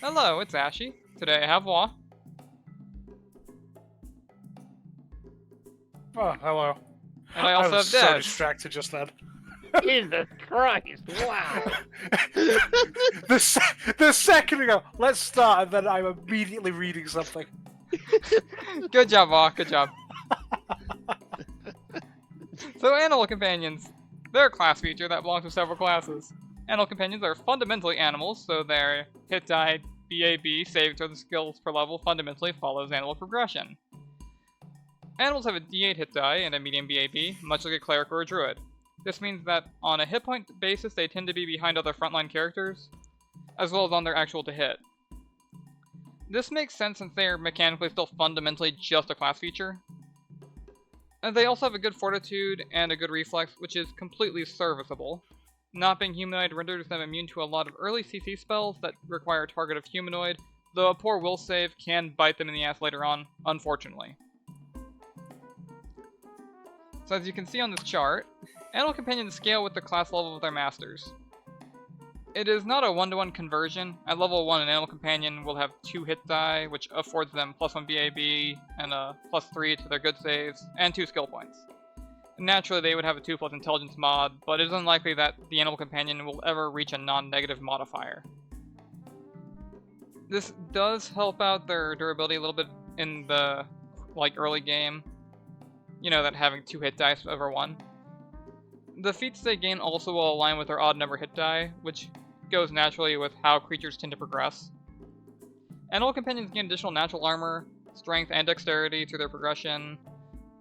Hello, it's Ashy. Today I have Wa. Oh, hello. And I I also was have so Des. distracted just then. Jesus Christ! Wow. the second ago, let's start, and then I'm immediately reading something. Good job, Wa. Good job. So, animal companions. They're a class feature that belongs to several classes. Animal companions are fundamentally animals, so their hit die, BAB, save throw the skills per level fundamentally follows animal progression. Animals have a D8 hit die and a medium BAB, much like a cleric or a druid. This means that on a hit point basis, they tend to be behind other frontline characters, as well as on their actual to hit. This makes sense since they are mechanically still fundamentally just a class feature. And they also have a good fortitude and a good reflex, which is completely serviceable. Not being humanoid renders them immune to a lot of early CC spells that require a target of humanoid, though a poor will save can bite them in the ass later on, unfortunately. So as you can see on this chart, animal companions scale with the class level of their masters. It is not a one-to-one conversion. At level 1, an animal companion will have 2 hit die, which affords them +1 BAB and a +3 to their good saves, and 2 skill points. Naturally, they would have a 2+ intelligence mod, but it is unlikely that the animal companion will ever reach a non-negative modifier. This does help out their durability a little bit in the early game. You know, that having 2 hit dice over 1. The feats they gain also will align with their odd number hit die, which goes naturally with how creatures tend to progress. Animal companions gain additional natural armor, strength, and dexterity through their progression.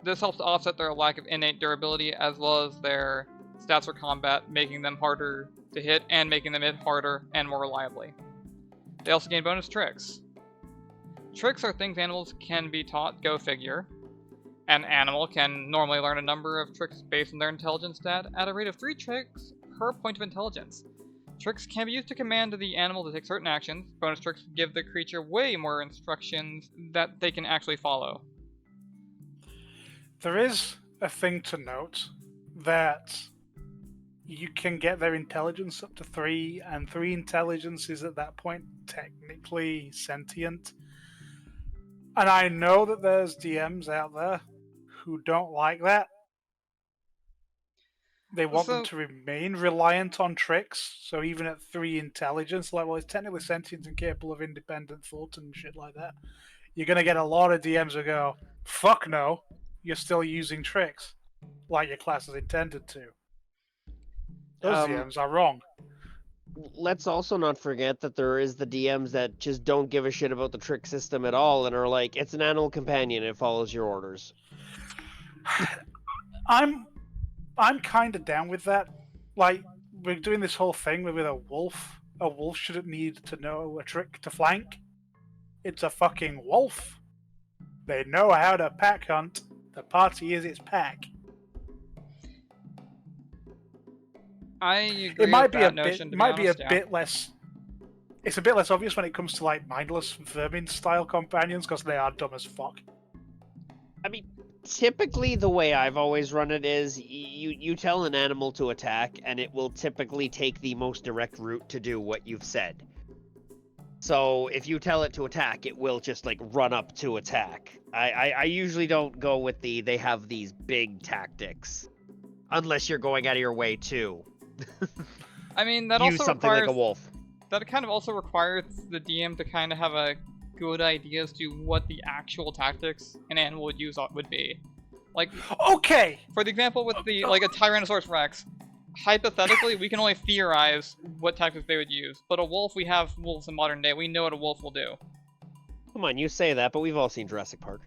This helps to offset their lack of innate durability as well as their stats for combat, making them harder to hit and making them hit harder and more reliably. They also gain bonus tricks. Tricks are things animals can be taught, go figure. An animal can normally learn a number of tricks based on their intelligence stat at a rate of 3 tricks per point of intelligence. Tricks can be used to command the animal to take certain actions. Bonus tricks give the creature way more instructions that they can actually follow. There is a thing to note that you can get their intelligence up to 3, and 3 intelligence is at that point technically sentient. And I know that there's DMs out there who don't like that. They want them to remain reliant on tricks, so even at 3 intelligence, like, well, it's technically sentient and capable of independent thought and shit like that. You're going to get a lot of DMs who go, fuck no, you're still using tricks, like your class is intended to. Those DMs are wrong. Let's also not forget that there is the DMs that just don't give a shit about the trick system at all and are like, it's an animal companion, it follows your orders. I'm kind of down with that. Like, we're doing this whole thing with a wolf. A wolf shouldn't need to know a trick to flank. It's a fucking wolf. They know how to pack hunt. The party is its pack. I agree It might with be that a notion, bit. to be Might be a honest, yeah. bit less. It's a bit less obvious when it comes to like mindless vermin style companions because they are dumb as fuck. I mean, typically the way I've always run it is you tell an animal to attack, and it will typically take the most direct route to do what you've said. So if you tell it to attack, it will just like run up to attack. I usually don't go with they have these big tactics, unless you're going out of your way to. I mean, that use also something requires, like a wolf. That kind of also requires the DM to kind of have a good idea as to what the actual tactics an animal would use would be. Like, okay, for the example with a Tyrannosaurus Rex, hypothetically, we can only theorize what tactics they would use. But a wolf, we have wolves in modern day. We know what a wolf will do. Come on, you say that, but we've all seen Jurassic Park.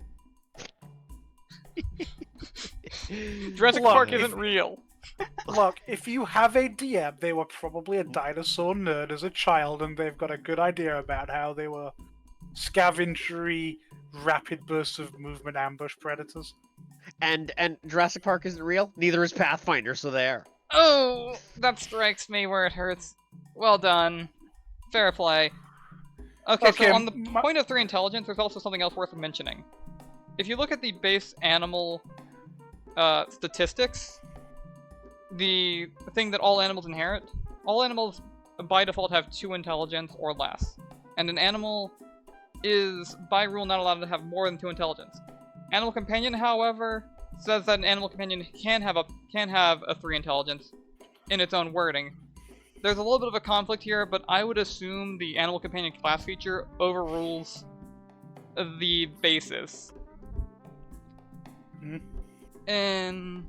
Jurassic Park isn't real. Look, if you have a DM, they were probably a dinosaur nerd as a child, and they've got a good idea about how they were scavengery, rapid bursts of movement ambush predators. And Jurassic Park isn't real? Neither is Pathfinder, so there. Oh, that strikes me where it hurts. Well done. Fair play. Okay, so on the point of 3 intelligence, there's also something else worth mentioning. If you look at the base animal statistics, the thing that all animals inherit, all animals by default have 2 intelligence or less. and an animal is, by rule, not allowed to have more than 2 intelligence. Animal Companion, however, says that an Animal Companion can have a 3 intelligence in its own wording. There's a little bit of a conflict here, but I would assume the Animal Companion class feature overrules the basis. In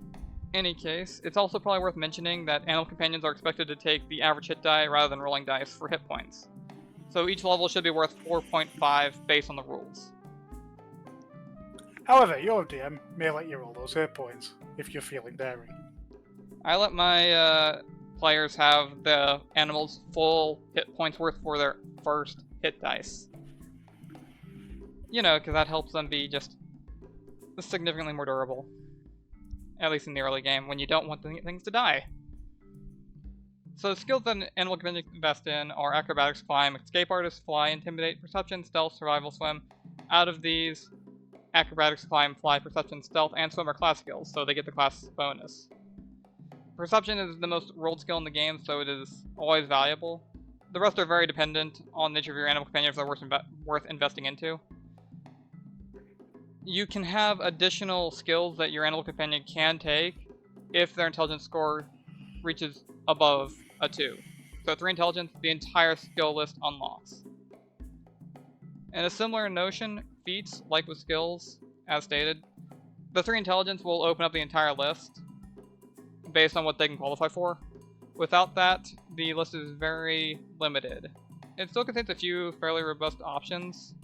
any case, it's also probably worth mentioning that Animal Companions are expected to take the average hit die rather than rolling dice for hit points. So each level should be worth 4.5 based on the rules. However, your DM may let you roll those hit points if you're feeling daring. I let my players have the animal's full hit points worth for their first hit dice. You know, because that helps them be just significantly more durable. At least in the early game, when you don't want things to die. So the skills that an animal can invest in are acrobatics, climb, escape artist, fly, intimidate, perception, stealth, survival, swim. Out of these, acrobatics, climb, fly, perception, stealth, and swim are class skills, so they get the class bonus. Perception is the most rolled skill in the game, so it is always valuable. The rest are very dependent on the nature of your animal companion if they're worth investing into. You can have additional skills that your animal companion can take if their intelligence score reaches above a 2. So 3 intelligence, the entire skill list unlocks. And a similar notion, feats, like with skills, as stated, the 3 intelligence will open up the entire list based on what they can qualify for. Without that, the list is very limited. It still contains a few fairly robust options.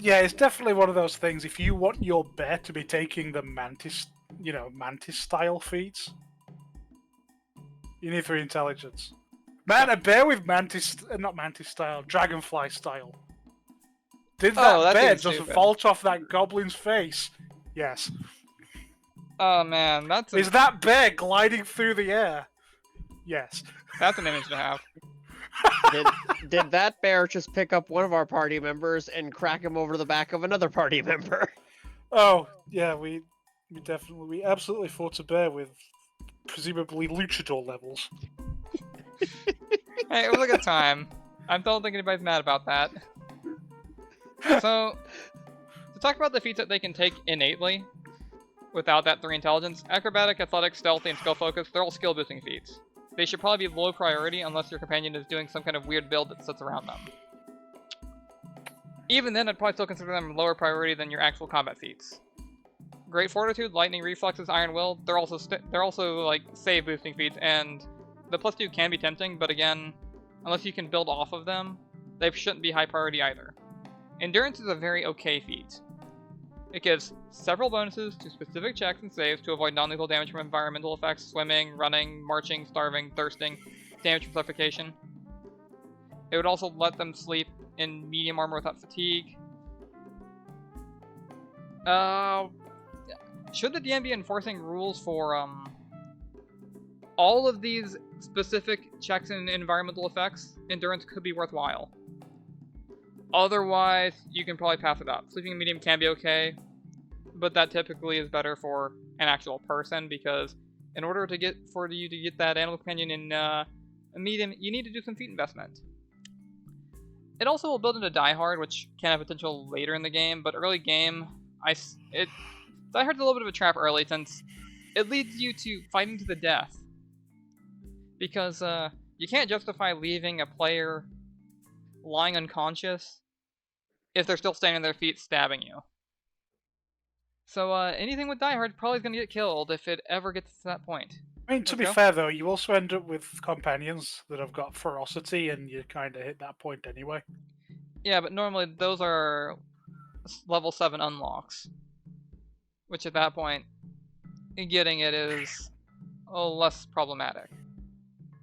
It's definitely one of those things. If you want your bear to be taking the mantis style feats, you need 3 intelligence. Man, a bear with not mantis style, dragonfly style. Did that bear just vault off that goblin's face? Yes. Oh man, Is that bear gliding through the air? Yes. That's an image to have. Did that bear just pick up one of our party members and crack him over the back of another party member? Oh, yeah, we absolutely fought a bear with presumably luchador levels. Hey, it was a good time. I don't think anybody's mad about that. So, to talk about the feats that they can take innately, without that 3 intelligence, acrobatic, athletic, stealthy, and skill focus, they're all skill boosting feats. They should probably be low priority unless your companion is doing some kind of weird build that sits around them. Even then, I'd probably still consider them lower priority than your actual combat feats. Great Fortitude, Lightning Reflexes, Iron Will, they're also like save boosting feats, and the +2 can be tempting, but again, unless you can build off of them, they shouldn't be high priority either. Endurance is a very okay feat. It gives several bonuses to specific checks and saves to avoid non-lethal damage from environmental effects, swimming, running, marching, starving, thirsting, damage from suffocation. It would also let them sleep in medium armor without fatigue. Should the DM be enforcing rules for all of these specific checks and environmental effects, endurance could be worthwhile. Otherwise, you can probably pass it up. Sleeping in medium can be okay, but that typically is better for an actual person, because in order to get that animal companion in a medium, you need to do some feat investment. It also will build into Die Hard, which can have potential later in the game, but early game, Die Hard's a little bit of a trap early, since it leads you to fighting to the death. Because you can't justify leaving a player lying unconscious if they're still standing on their feet stabbing you. So anything with Die Hard probably is going to get killed if it ever gets to that point. I mean, to be fair though, you also end up with companions that have got ferocity, and you kind of hit that point anyway. Yeah, but normally those are level 7 unlocks, which at that point, getting it is less problematic.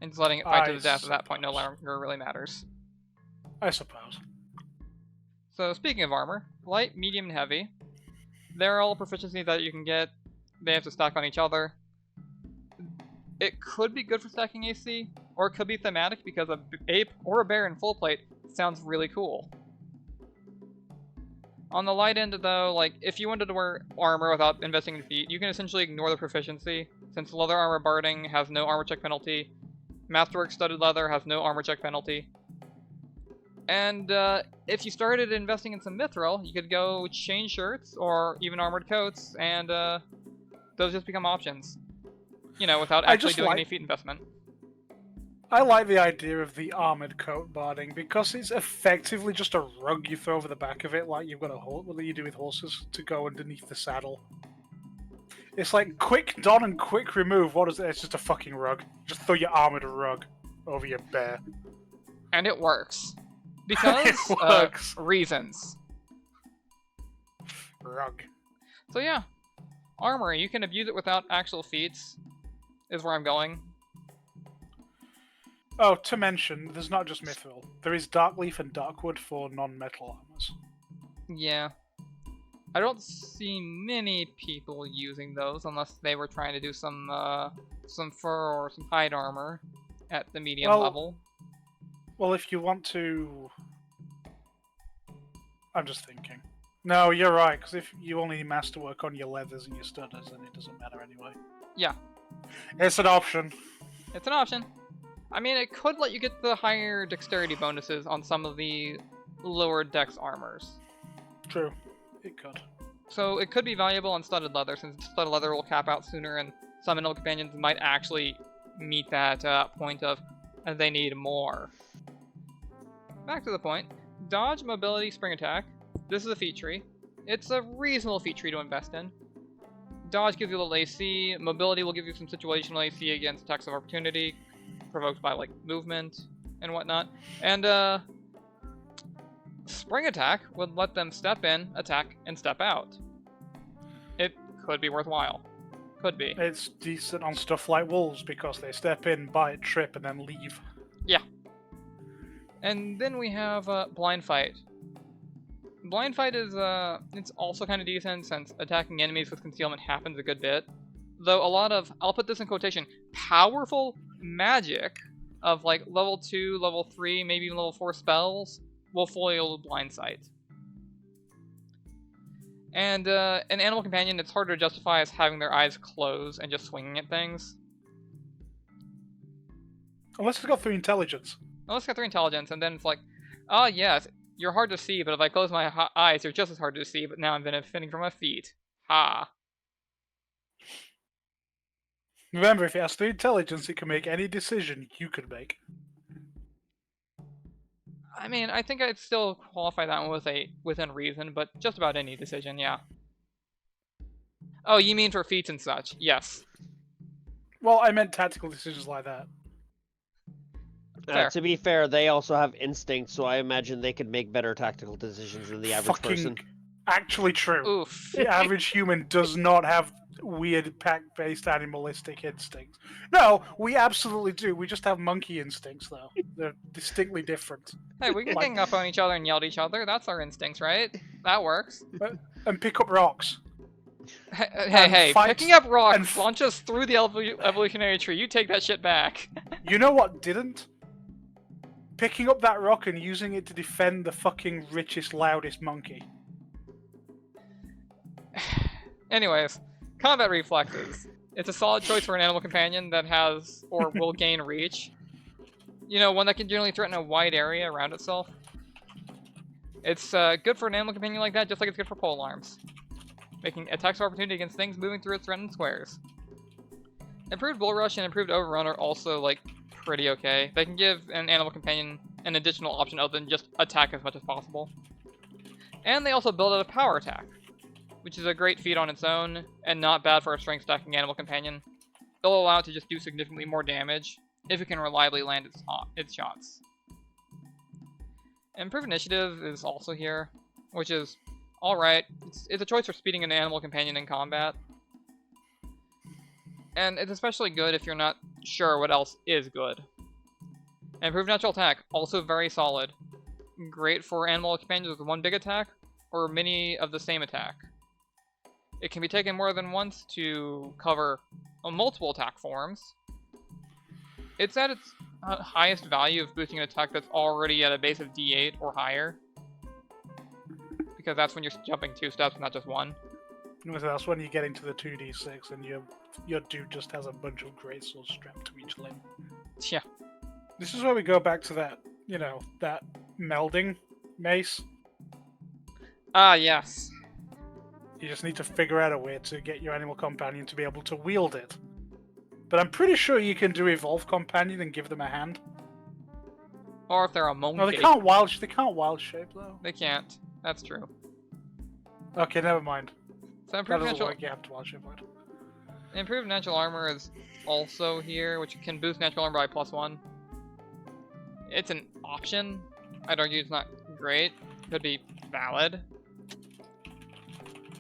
And just letting it fight to the death at that point no longer really matters. I suppose. So speaking of armor, light, medium, and heavy. They're all proficiencies that you can get. They have to stack on each other. It could be good for stacking AC, or it could be thematic because a ape or a bear in full plate sounds really cool. On the light end though, like if you wanted to wear armor without investing in feet, you can essentially ignore the proficiency, since leather armor barding has no armor check penalty, Masterwork studded leather has no armor check penalty. And if you started investing in some mithril, you could go chain shirts or even armored coats, and those just become options. You know, without actually doing any feat investment. I like the idea of the armored coat barding because it's effectively just a rug you throw over the back of it, like you've got a horse, what you do with horses, to go underneath the saddle. It's like quick don and quick remove. What is it? It's just a fucking rug. Just throw your armored rug over your bear. And it works. Because It works. Reasons. Rug. So yeah, armor, you can abuse it without actual feats, is where I'm going. Oh, to mention, there's not just mithril. There is Darkleaf and Darkwood for non-metal armors. Yeah. I don't see many people using those unless they were trying to do some fur or some hide armor at the medium level. Well, if you want to... I'm just thinking. No, you're right, because if you only masterwork on your leathers and your studders, then it doesn't matter anyway. Yeah. It's an option. It's an option. I mean, it could let you get the higher dexterity bonuses on some of the lower dex armors. True. It could. So it could be valuable on studded leather, since studded leather will cap out sooner, and some animal companions might actually meet that point of they need more. Back to the point. Dodge, mobility, spring attack. This is a feat tree. It's a reasonable feat tree to invest in. Dodge gives you a little AC. Mobility will give you some situational AC against attacks of opportunity, provoked by, like, movement and whatnot. And, spring attack would let them step in, attack, and step out. It could be worthwhile. Could be. It's decent on stuff like wolves because they step in, bite, trip, and then leave. Yeah. And then we have blind fight. Blind fight is it's also kind of decent since attacking enemies with concealment happens a good bit. Though a lot of, I'll put this in quotation, powerful magic of like level 2, level 3, maybe even level 4 spells will foil blind sight. And an animal companion, it's harder to justify as having their eyes closed and just swinging at things. Unless it's got 3 intelligence. Unless it's got 3 intelligence, and then it's like, oh yes, you're hard to see, but if I close my eyes, you're just as hard to see, but now I'm benefiting from my feet. Ha. Remember, if it has 3 intelligence, it can make any decision you could make. I mean, I think I'd still qualify that one with a within reason, but just about any decision, yeah. Oh, you mean for feats and such? Yes. Well, I meant tactical decisions like that. To be fair, they also have instinct, so I imagine they could make better tactical decisions than the average person. Actually true. Oof. The average human does not have weird pack-based animalistic instincts. No, we absolutely do. We just have monkey instincts, though. They're distinctly different. Hey, we can gang up on each other and yell at each other. That's our instincts, right? That works. And pick up rocks. Hey, picking up rocks launch us through the evolutionary tree. You take that shit back. You know what didn't? Picking up that rock and using it to defend the fucking richest, loudest monkey. Anyways, combat reflexes. It's a solid choice for an animal companion that has, or will gain reach. You know, one that can generally threaten a wide area around itself. It's good for an animal companion like that, just like it's good for polearms. Making attacks of opportunity against things moving through its threatened squares. Improved bull rush and improved overrun are also, like, pretty okay. They can give an animal companion an additional option other than just attack as much as possible. And they also build out a power attack, which is a great feat on its own, and not bad for a strength stacking animal companion. They'll allow it to just do significantly more damage, if it can reliably land its shots. Improved initiative is also here, which is alright. It's a choice for speeding an animal companion in combat. And it's especially good if you're not sure what else is good. Improved natural attack, also very solid. Great for animal companions with one big attack, or many of the same attack. It can be taken more than once to cover multiple attack forms. It's at its highest value of boosting an attack that's already at a base of D8 or higher. Because that's when you're jumping 2 steps, not just 1. That's when you get into the 2d6 and your dude just has a bunch of greatswords strapped to each limb. Yeah. This is where we go back to that, that melding mace. Ah, yes. You just need to figure out a way to get your animal companion to be able to wield it. But I'm pretty sure you can do evolve companion and give them a hand. Or if they're a monkey. No, they can't wild shape though. They can't. That's true. Okay, never mind. So That improved doesn't natural, work. You have to wild shape it. improved natural armor is also here, which can boost natural armor by +1. It's an option. I'd argue it's not great. Could be valid.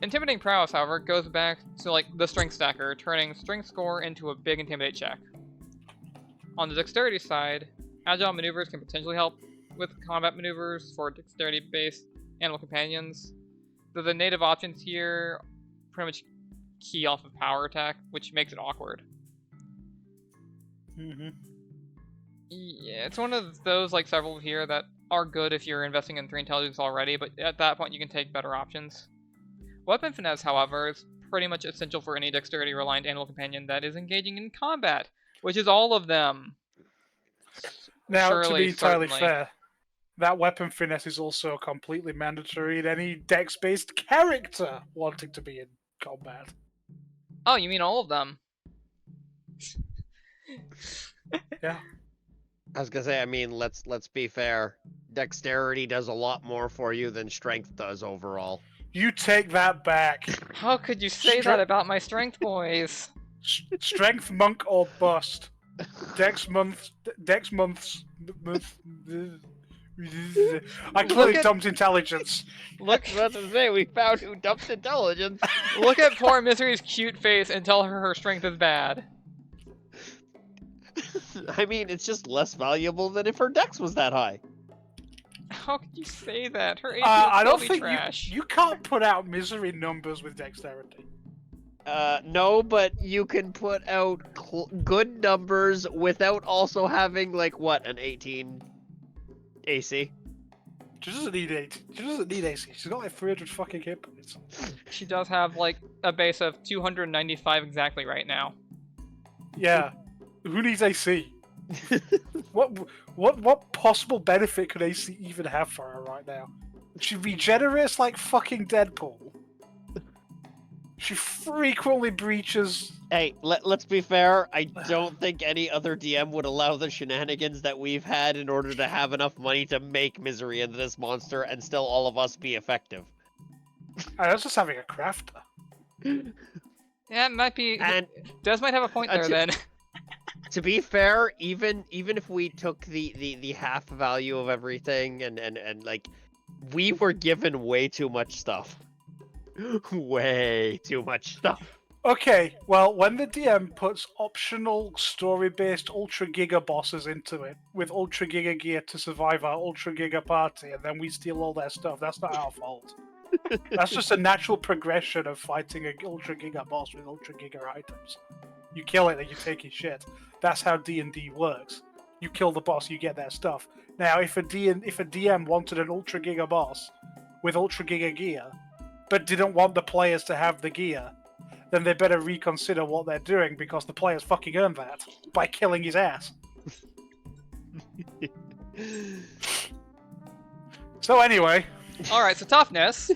Intimidating prowess, however, goes back to like the strength stacker, turning strength score into a big intimidate check. On the dexterity side, agile maneuvers can potentially help with combat maneuvers for dexterity-based animal companions. Though the native options here pretty much key off of power attack, which makes it awkward. Mm-hmm. Yeah, it's one of those, like several here, that are good if you're investing in 3 intelligence already, but at that point you can take better options. Weapon finesse, however, is pretty much essential for any dexterity-reliant animal companion that is engaging in combat, which is all of them. Now, to Surely, be entirely certainly. fair, that weapon finesse is also completely mandatory in any dex-based character wanting to be in combat. Oh, you mean all of them? Yeah. I was gonna say, I mean, let's be fair. Dexterity does a lot more for you than strength does overall. You take that back. How could you say that about my strength boys? Strength monk or bust. Dex months. I clearly dumped intelligence. Look, I was about to say, we found who dumped intelligence. look at poor Misery's cute face and tell her her strength is bad. I mean, it's just less valuable than if her dex was that high. How could you say that? Her AP I would don't still be think trash. you can't put out misery numbers with dexterity. No, but you can put out good numbers without also having, like, what, an 18 AC? She doesn't need 8. She doesn't need AC. She's got like 300 fucking hit points. She does have like a base of 295 exactly right now. Yeah. Who needs AC? What possible benefit could AC even have for her right now? She regenerates like fucking Deadpool. She frequently breaches. Hey, let's be fair. I don't think any other DM would allow the shenanigans that we've had in order to have enough money to make Misery into this monster and still all of us be effective. I was just having a crafter. Yeah, it might be. And Des might have a point there then. to be fair, even if we took the half value of everything and like, we were given way too much stuff. Way too much stuff. Okay, well, when the DM puts optional story-based Ultra Giga bosses into it, with Ultra Giga gear to survive our Ultra Giga party, and then we steal all their stuff, that's not our fault. That's just a natural progression of fighting an Ultra Giga boss with Ultra Giga items. You kill it and you take his shit. That's how D&D works. You kill the boss, you get their stuff. Now, if a DM wanted an Ultra Giga boss with Ultra Giga gear, but didn't want the players to have the gear, then they better reconsider what they're doing, because the players fucking earned that by killing his ass. So anyway. Alright, so toughness.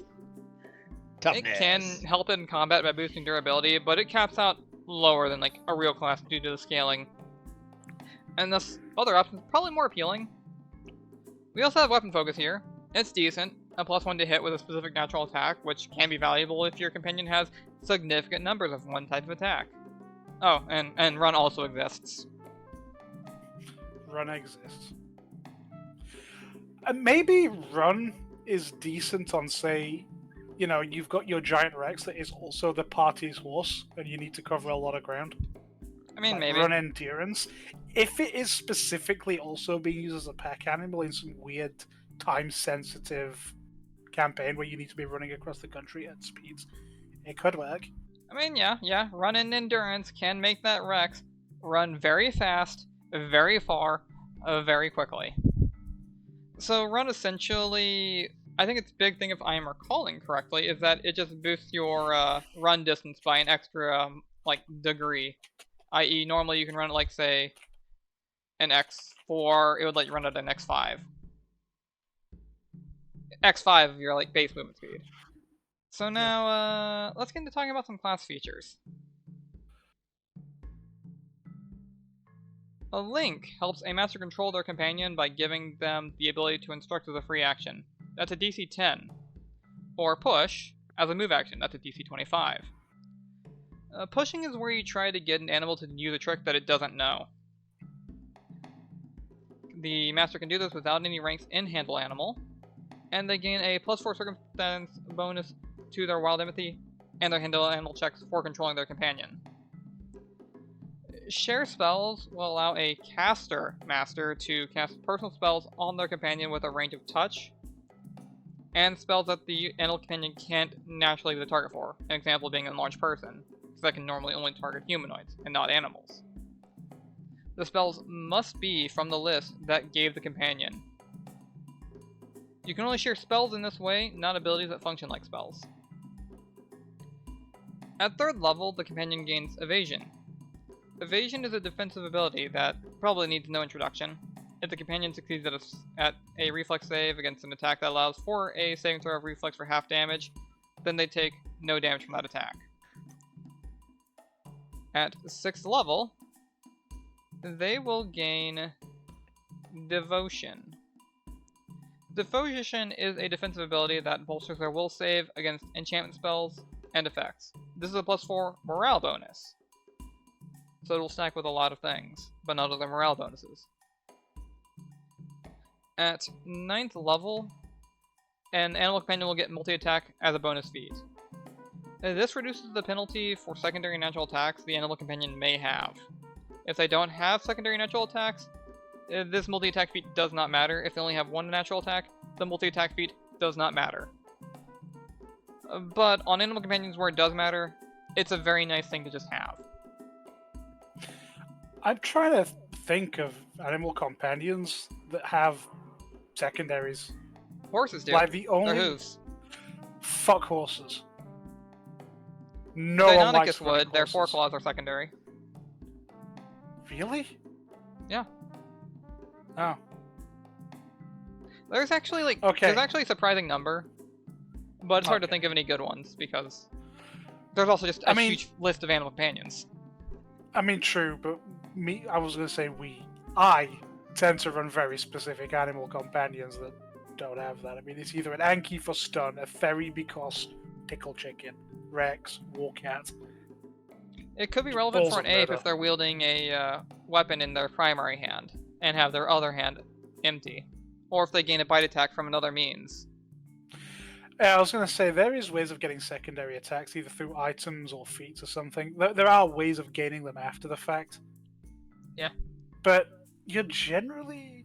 Toughness. It can help in combat by boosting durability, but it caps out lower than like a real class due to the scaling. And thus, other options probably more appealing. We also have weapon focus here. It's decent. A +1 to hit with a specific natural attack, which can be valuable if your companion has significant numbers of one type of attack. Oh, and run also exists. Run exists. And maybe run is decent on, say, you've got your giant Rex that is also the party's horse, and you need to cover a lot of ground. I mean, like maybe. Run endurance. If it is specifically also being used as a pack animal in some weird time-sensitive campaign where you need to be running across the country at speeds, it could work. I mean, yeah. Run and endurance can make that Rex run very fast, very far, very quickly. So run essentially, I think its big thing, if I am recalling correctly, is that it just boosts your run distance by an extra, degree. I.e., normally you can run at, like, say, an X4, it would let you run at an X5. X5 of your like base movement speed. So now, let's get into talking about some class features. A link helps a master control their companion by giving them the ability to instruct as a free action. That's a DC 10. Or push as a move action. That's a DC 25. Pushing is where you try to get an animal to use a trick that it doesn't know. The master can do this without any ranks in handle animal, and they gain a +4 circumstance bonus to their wild empathy and their handle animal checks for controlling their companion. Share spells will allow a caster master to cast personal spells on their companion with a range of touch, and spells that the animal companion can't naturally be the target for, an example being enlarged person, because that can normally only target humanoids and not animals. The spells must be from the list that gave the companion. You can only share spells in this way, not abilities that function like spells. At 3rd level, the companion gains Evasion. Evasion is a defensive ability that probably needs no introduction. If the companion succeeds at a reflex save against an attack that allows for a saving throw of reflex for half damage, then they take no damage from that attack. At 6th level, they will gain Devotion. Devotion is a defensive ability that bolsters their will save against enchantment spells and effects. This is a +4 morale bonus, so it'll stack with a lot of things, but not other morale bonuses. At 9th level, an animal companion will get multi-attack as a bonus feat. This reduces the penalty for secondary natural attacks the animal companion may have. If they don't have secondary natural attacks, this multi-attack feat does not matter. If they only have one natural attack, the multi-attack feat does not matter. But on animal companions where it does matter, it's a very nice thing to just have. I'm trying to think of animal companions that have secondaries. Horses do. Like the only They're hooves. Fuck horses. No one likes Deinonychus would. Their horses. foreclaws are secondary. Really? Yeah. Oh. There's actually Okay. there's actually a surprising number, but it's hard to think of any good ones because there's also just a huge list of animal companions. I mean, true, but I was going to say I tend to run very specific animal companions that don't have that. I mean, it's either an Anki for stun, a Fairy because tickle chicken, Rex, Warcat. It could be relevant Balls for an of ape murder. if they're wielding a weapon in their primary hand and have their other hand empty, or if they gain a bite attack from another means. Yeah, I was going to say, there is ways of getting secondary attacks, either through items or feats or something. There are ways of gaining them after the fact. Yeah. But you're generally...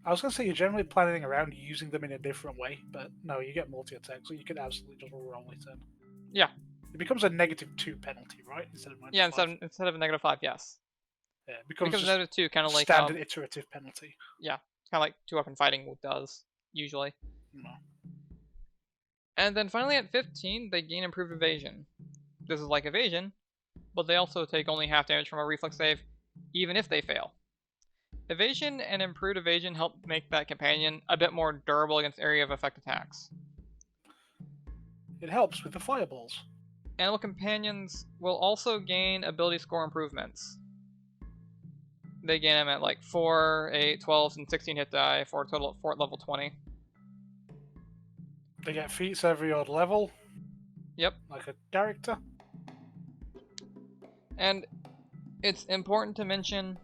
I was going to say you're generally planning around using them in a different way, but no, you get multi-attack, so you can absolutely just roll it in. Yeah. It becomes a -2 penalty, right? Instead of Yeah, -5. instead of a -5, yes. Yeah, it becomes Because just -2, kind of like standard iterative penalty. kind of like 2-weapon fighting does usually. No. And then finally at 15, they gain improved evasion. This is like evasion, but they also take only half damage from a reflex save, even if they fail. Evasion and improved evasion help make that companion a bit more durable against area of effect attacks. It helps with the fireballs. Animal companions will also gain ability score improvements. They gain them at like 4, 8, 12, and 16 hit die for a total of 4 at level 20. They get feats every odd level. Yep. Like a character. And it's important to mention,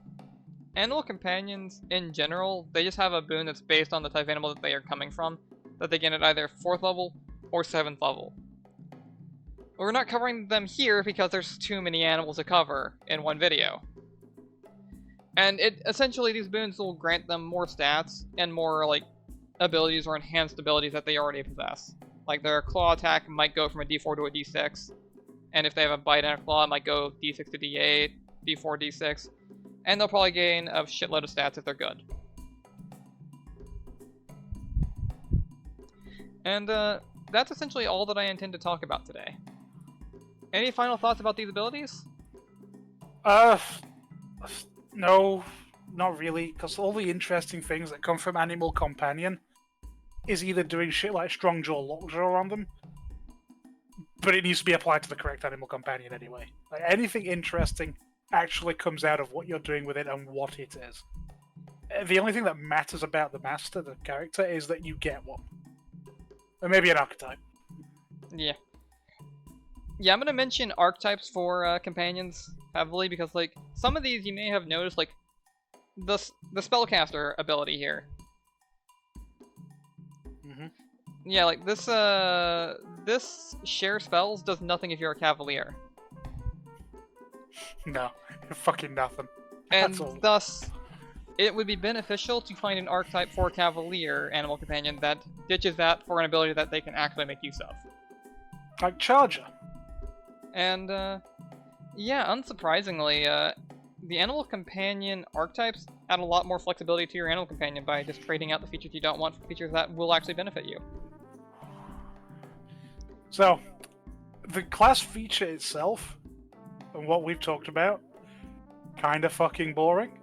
animal companions in general, they just have a boon that's based on the type of animal that they are coming from, that they gain at either 4th level or 7th level. We're not covering them here because there's too many animals to cover in one video. And essentially these boons will grant them more stats and more like abilities or enhanced abilities that they already possess. Like their claw attack might go from a D4 to a D6, and if they have a bite and a claw, it might go D6 to D8, D4, D6, and they'll probably gain a shitload of stats if they're good. And that's essentially all that I intend to talk about today. Any final thoughts about these abilities? No. not really, because all the interesting things that come from Animal Companion is either doing shit like Strong Jaw, Lockjaw on them, but it needs to be applied to the correct Animal Companion anyway. Like, anything interesting actually comes out of what you're doing with it and what it is. The only thing that matters about the master, the character, is that you get one. Or maybe an archetype. Yeah. Yeah, I'm gonna mention archetypes for companions heavily because, like, some of these you may have noticed, like, the spellcaster ability here. Mm-hmm. Yeah, like this this share spells does nothing if you're a cavalier, No, fucking nothing. and That's all. thus it would be beneficial to find an archetype for cavalier animal companion that ditches that for an ability that they can actually make use of. Like Charger. And yeah, unsurprisingly, the animal companion archetypes add a lot more flexibility to your animal companion by just trading out the features you don't want for features that will actually benefit you. So, the class feature itself, and what we've talked about, kinda fucking boring.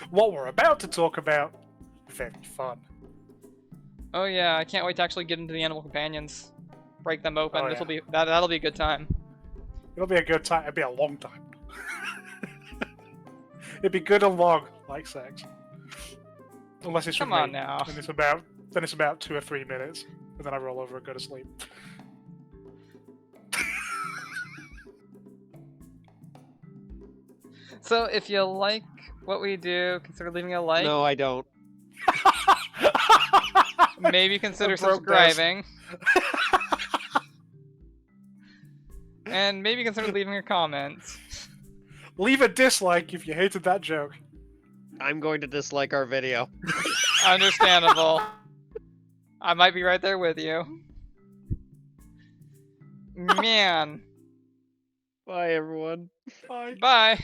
What we're about to talk about, very fun. Oh yeah, I can't wait to actually get into the animal companions, break them open. Oh, This'll be that'll be a good time. It'll be a good time. It'll be a long time. It'd be good and long, like sex. Unless it's Come with on me, now. Then it's about 2 or 3 minutes, and then I roll over and go to sleep. So if you like what we do, consider leaving a like. No, I don't. Maybe consider I broke this. subscribing. And maybe consider leaving a comment. Leave a dislike if you hated that joke. I'm going to dislike our video. Understandable. I might be right there with you. Man. Bye, everyone. Bye. Bye.